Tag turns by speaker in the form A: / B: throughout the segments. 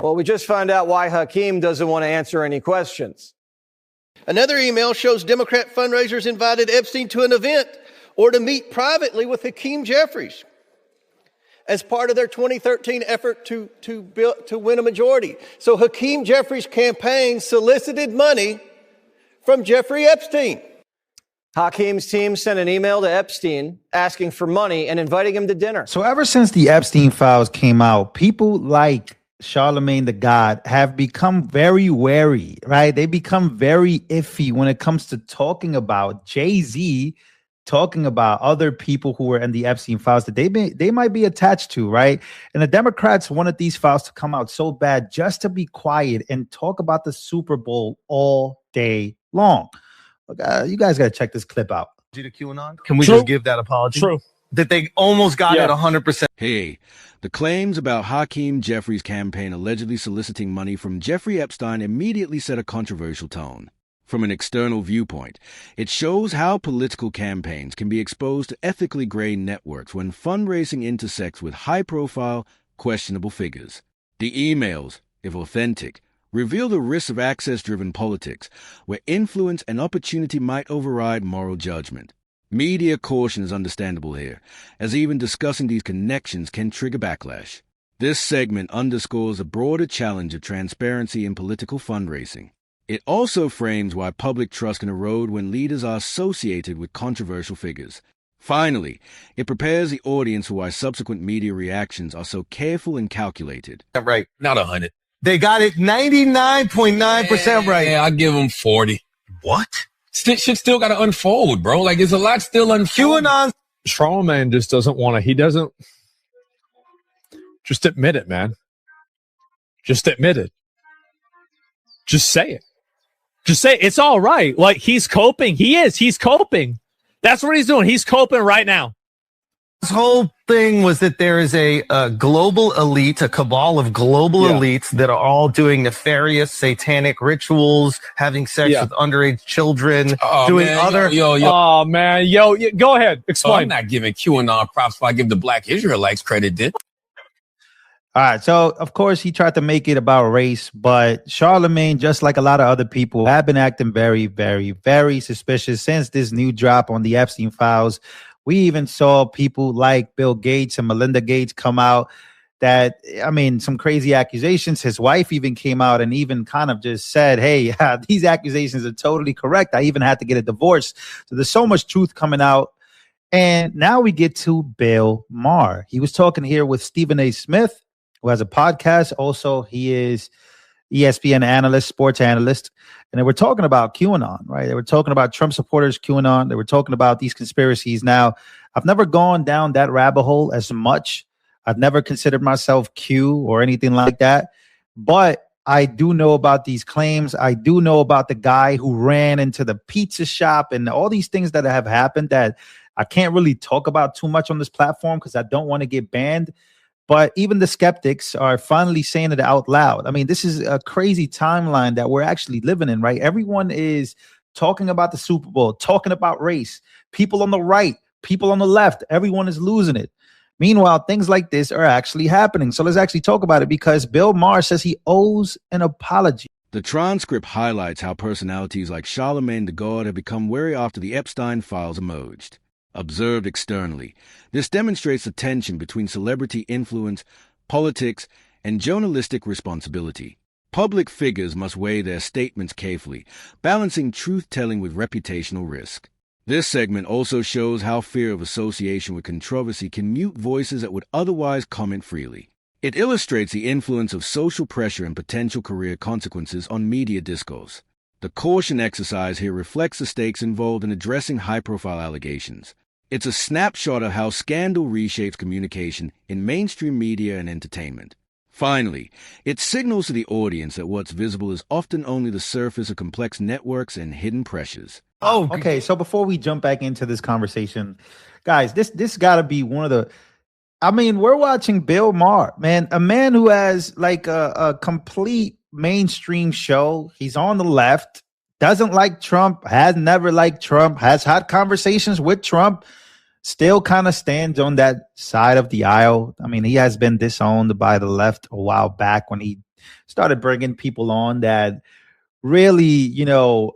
A: Well, we just found out why Hakeem doesn't want to answer any questions.
B: Another email shows Democrat fundraisers invited Epstein to an event or to meet privately with Hakeem Jeffries as part of their 2013 effort to win a majority. So Hakeem Jeffries' campaign solicited money from Jeffrey Epstein.
A: Hakeem's team sent an email to Epstein asking for money and inviting him to dinner.
C: So ever since the Epstein files came out, people like Charlemagne the God have become very wary, right? They become very iffy when it comes to talking about Jay-Z, talking about other people who were in the Epstein files that they might be attached to, right? And the Democrats wanted these files to come out so bad just to be quiet and talk about the Super Bowl all day long. You guys got to check this clip out.
D: To QAnon? Can we just give that apology?
E: True.
D: That they almost got it 100%.
F: Hey, the claims about Hakeem Jeffries' campaign allegedly soliciting money from Jeffrey Epstein immediately set a controversial tone. From an external viewpoint, it shows how political campaigns can be exposed to ethically gray networks when fundraising intersects with high-profile, questionable figures. The emails, if authentic, reveal the risks of access-driven politics, where influence and opportunity might override moral judgment. Media caution is understandable here, as even discussing these connections can trigger backlash. This segment underscores a broader challenge of transparency in political fundraising. It also frames why public trust can erode when leaders are associated with controversial figures. Finally, it prepares the audience for why subsequent media reactions are so careful and calculated.
D: Right.
E: Not 100.
D: They got it 99.9% right.
E: Yeah, I give them 40.
D: What?
E: Shit still got to unfold, bro. Like, there's a lot still unfolding.
D: QAnon.
G: Charlemagne just doesn't want to. He doesn't. Just admit it, man. Just admit it. Just say it. Just say it. It's all right. Like, he's coping. He is. He's coping. That's what he's doing. He's coping right now.
D: This whole thing was that there is a global elite, a cabal of global elites that are all doing nefarious satanic rituals, having sex with underage children, doing other.
G: Oh, man. Go ahead. Explain.
E: I'm not giving QAnon props, but I give the Black Israelites credit, then.
C: All right. So, of course, he tried to make it about race, but Charlemagne, just like a lot of other people, have been acting very, very, very suspicious since this new drop on the Epstein files. We even saw people like Bill Gates and Melinda Gates come out that, I mean, some crazy accusations. His wife even came out and even kind of just said, hey, these accusations are totally correct. I even had to get a divorce. So there's so much truth coming out. And now we get to Bill Maher. He was talking here with Stephen A. Smith, who has a podcast. Also, he is ESPN analyst, sports analyst. And they were talking about QAnon, right? They were talking about Trump supporters, QAnon. They were talking about these conspiracies. Now, I've never gone down that rabbit hole as much. I've never considered myself Q or anything like that. But I do know about these claims. I do know about the guy who ran into the pizza shop and all these things that have happened that I can't really talk about too much on this platform because I don't want to get banned. But even the skeptics are finally saying it out loud. I mean, this is a crazy timeline that we're actually living in, right? Everyone is talking about the Super Bowl, talking about race. People on the right, people on the left, everyone is losing it. Meanwhile, things like this are actually happening. So let's actually talk about it because Bill Maher says he owes an apology.
F: The transcript highlights how personalities like Charlemagne the God have become wary after the Epstein files emerged. Observed externally, this demonstrates the tension between celebrity influence, politics, and journalistic responsibility. Public figures must weigh their statements carefully, balancing truth-telling with reputational risk. This segment also shows how fear of association with controversy can mute voices that would otherwise comment freely. It illustrates the influence of social pressure and potential career consequences on media discourse. The caution exercise here reflects the stakes involved in addressing high-profile allegations. It's a snapshot of how scandal reshapes communication in mainstream media and entertainment. Finally, it signals to the audience that what's visible is often only the surface of complex networks and hidden pressures.
C: Oh, okay. So before we jump back into this conversation, guys, this got to be one of the... I mean, we're watching Bill Maher, man, a man who has like a complete mainstream show. He's on the left, doesn't like Trump, has never liked Trump, has had conversations with Trump, still kind of stands on that side of the aisle. I mean, he has been disowned by the left a while back when he started bringing people on that really,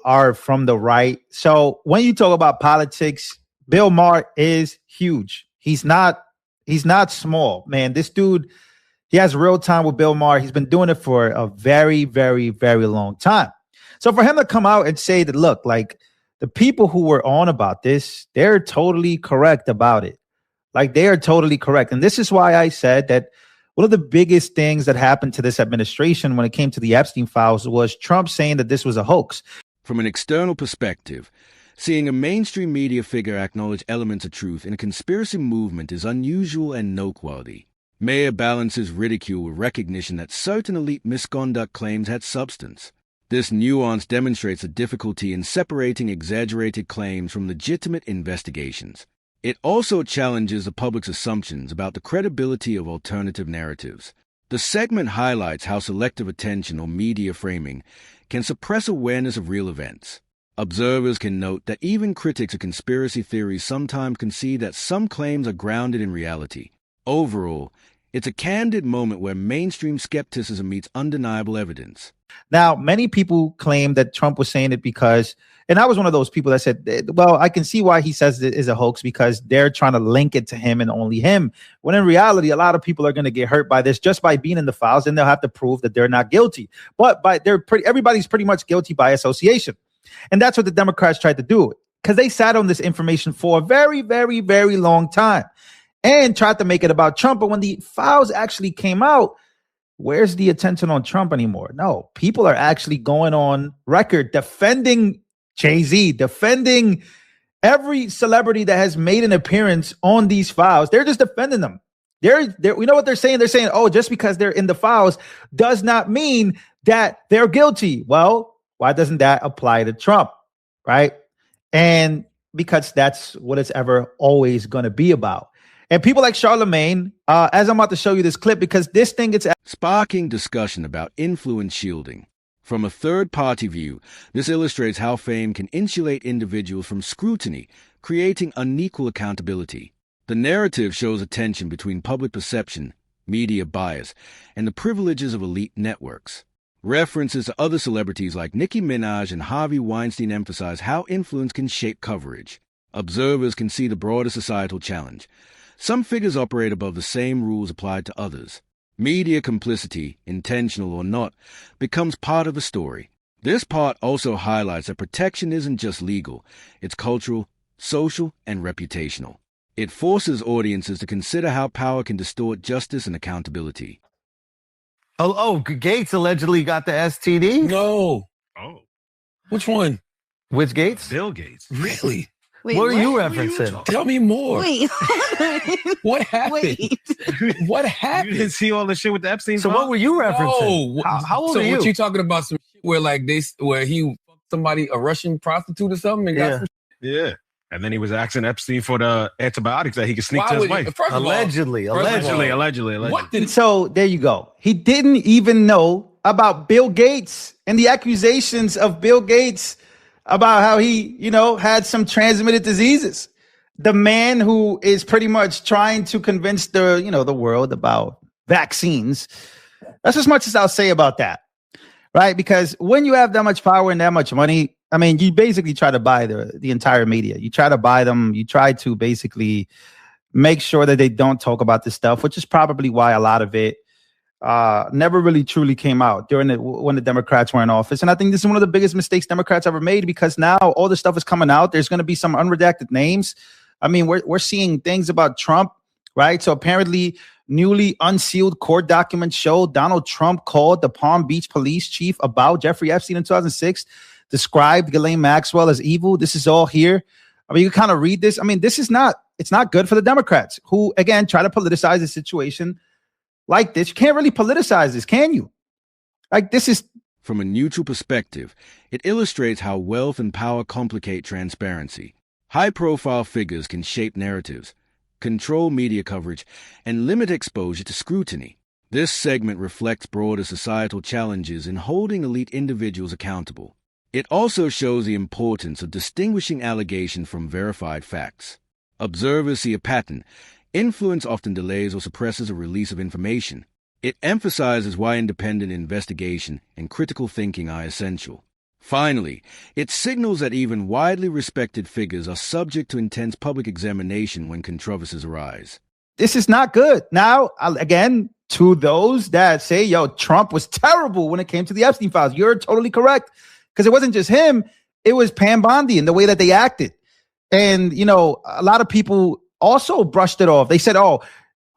C: are from the right. So when you talk about politics, Bill Maher is huge. He's not small, man. This dude, he has real time with Bill Maher. He's been doing it for a very, very, very long time. So for him to come out and say that, look, like the people who were on about this, they're totally correct about it. Like they are totally correct. And this is why I said that one of the biggest things that happened to this administration when it came to the Epstein files was Trump saying that this was a hoax.
F: From an external perspective, seeing a mainstream media figure acknowledge elements of truth in a conspiracy movement is unusual and noteworthy. Maher balances ridicule with recognition that certain elite misconduct claims had substance. This nuance demonstrates the difficulty in separating exaggerated claims from legitimate investigations. It also challenges the public's assumptions about the credibility of alternative narratives. The segment highlights how selective attention or media framing can suppress awareness of real events. Observers can note that even critics of conspiracy theories sometimes concede that some claims are grounded in reality. Overall, it's a candid moment where mainstream skepticism meets undeniable evidence.
C: Now, many people claim that Trump was saying it because, and I was one of those people that said, well, I can see why he says it is a hoax because they're trying to link it to him and only him. When in reality, a lot of people are going to get hurt by this just by being in the files, and they'll have to prove that they're not guilty. But everybody's pretty much guilty by association. And that's what the Democrats tried to do, because they sat on this information for a very, very, very long time and tried to make it about Trump. But when the files actually came out, where's the attention on Trump anymore? No, people are actually going on record defending Jay-Z, defending every celebrity that has made an appearance on these files. They're just defending them. They're we know what they're saying. They're saying, oh, just because they're in the files does not mean that they're guilty. Well, why doesn't that apply to Trump? Right? And because that's what it's ever always going to be about. And people like Charlemagne, as I'm about to show you this clip, because this thing gets
F: sparking discussion about influence shielding. From a third-party view, this illustrates how fame can insulate individuals from scrutiny, creating unequal accountability. The narrative shows a tension between public perception, media bias, and the privileges of elite networks. References to other celebrities like Nicki Minaj and Harvey Weinstein emphasize how influence can shape coverage. Observers can see the broader societal challenge. Some figures operate above the same rules applied to others. Media complicity, intentional or not, becomes part of the story. This part also highlights that protection isn't just legal, it's cultural, social, and reputational. It forces audiences to consider how power can distort justice and accountability.
D: Oh, Gates allegedly got the STD?
E: No.
H: Oh,
E: Which one?
D: Which Gates?
H: Bill Gates.
E: Really?
I: Wait,
D: What are you referencing?
E: Tell me more.
I: Wait.
E: What happened?
I: Wait.
E: What
H: You
E: happened?
H: didn't see all the shit with the Epstein?
D: So what were you referencing?
E: No.
D: How old
E: so
D: are you?
E: what you talking about? Some shit where like where he fucked somebody, a Russian prostitute or something, and
D: Yeah.
E: got some
H: Yeah. And then he was asking Epstein for the antibiotics that he could sneak
E: Why
H: to his
E: would
H: wife.
E: first of all,
D: Allegedly.
E: first of all,
H: Allegedly.
E: What did
C: So there you go. He didn't even know about Bill Gates and the accusations of Bill Gates about how he, had some transmitted diseases. The man who is pretty much trying to convince the world about vaccines. That's as much as I'll say about that. Right? Because when you have that much power and that much money, I mean, you basically try to buy the entire media. You try to buy them. You try to basically make sure that they don't talk about this stuff, which is probably why a lot of it never really truly came out when the Democrats were in office. And I think this is one of the biggest mistakes Democrats ever made, because now all this stuff is coming out. There's going to be some unredacted names. I mean, we're seeing things about Trump, right? So apparently newly unsealed court documents show Donald Trump called the Palm Beach police chief about Jeffrey Epstein in 2006, described Ghislaine Maxwell as evil. This is all here. I mean, you kind of read this. I mean, it's not good for the Democrats, who, again, try to politicize the situation like this. You can't really politicize this, can you? Like, this is...
F: From a neutral perspective, it illustrates how wealth and power complicate transparency. High-profile figures can shape narratives, control media coverage, and limit exposure to scrutiny. This segment reflects broader societal challenges in holding elite individuals accountable. It also shows the importance of distinguishing allegation from verified facts. Observers see a pattern. Influence often delays or suppresses a release of information. It emphasizes why independent investigation and critical thinking are essential. Finally, it signals that even widely respected figures are subject to intense public examination when controversies arise.
C: This is not good. Now, again, to those that say, yo, Trump was terrible when it came to the Epstein files, you're totally correct. Because it wasn't just him, it was Pam Bondi and the way that they acted. And, you know, a lot of people also brushed it off. They said, oh,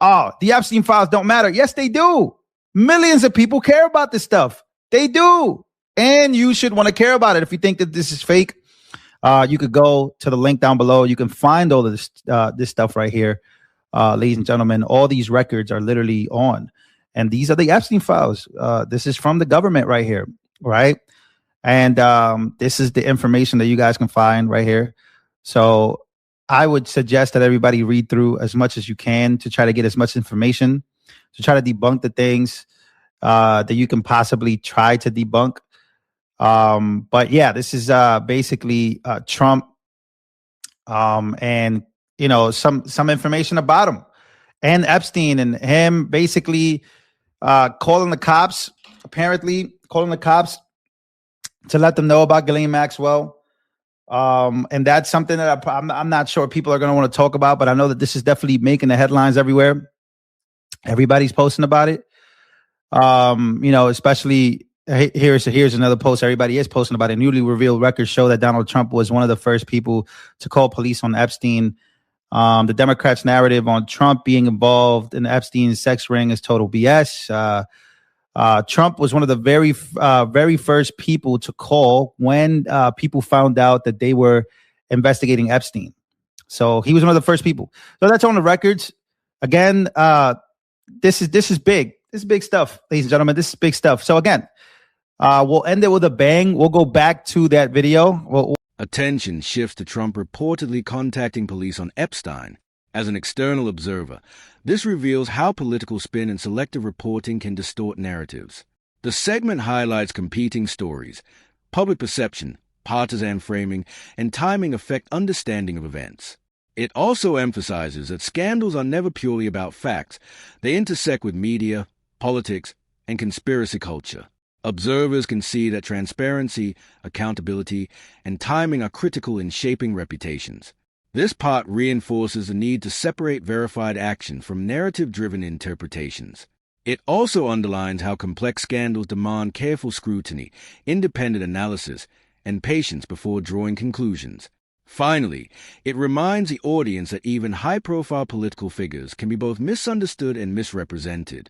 C: the Epstein files don't matter. Yes, they do. Millions of people care about this stuff. They do. And you should want to care about it. If you think that this is fake, you could go to the link down below. You can find all of this stuff right here. Ladies and gentlemen, all these records are literally on. And these are the Epstein files. This is from the government right here, right? And this is the information that you guys can find right here. So I would suggest that everybody read through as much as you can to try to get as much information, to try to debunk the things that you can possibly try to debunk. But yeah, this is basically Trump and, you know, some information about him and Epstein and him basically calling the cops, apparently calling the cops to let them know about Ghislaine Maxwell. And that's something that I'm not sure people are going to want to talk about, but I know that this is definitely making the headlines everywhere. Everybody's posting about it. You know, especially here's another post. Everybody is posting about it. Newly revealed records show that Donald Trump was one of the first people to call police on Epstein. The Democrats' narrative on Trump being involved in Epstein's sex ring is total BS. Trump was one of the very first people to call when people found out that they were investigating Epstein. So he was one of the first people. So that's on the records. Again, this is big. This is big stuff, ladies and gentlemen. This is big stuff. So again, we'll end it with a bang. We'll go back to that video.
F: Attention shifts to Trump reportedly contacting police on Epstein. As an external observer, this reveals how political spin and selective reporting can distort narratives. The segment highlights competing stories. Public perception, partisan framing, and timing affect understanding of events. It also emphasizes that scandals are never purely about facts. They intersect with media, politics, and conspiracy culture. Observers can see that transparency, accountability, and timing are critical in shaping reputations. This part reinforces the need to separate verified action from narrative-driven interpretations. It also underlines how complex scandals demand careful scrutiny, independent analysis, and patience before drawing conclusions. Finally, it reminds the audience that even high-profile political figures can be both misunderstood and misrepresented.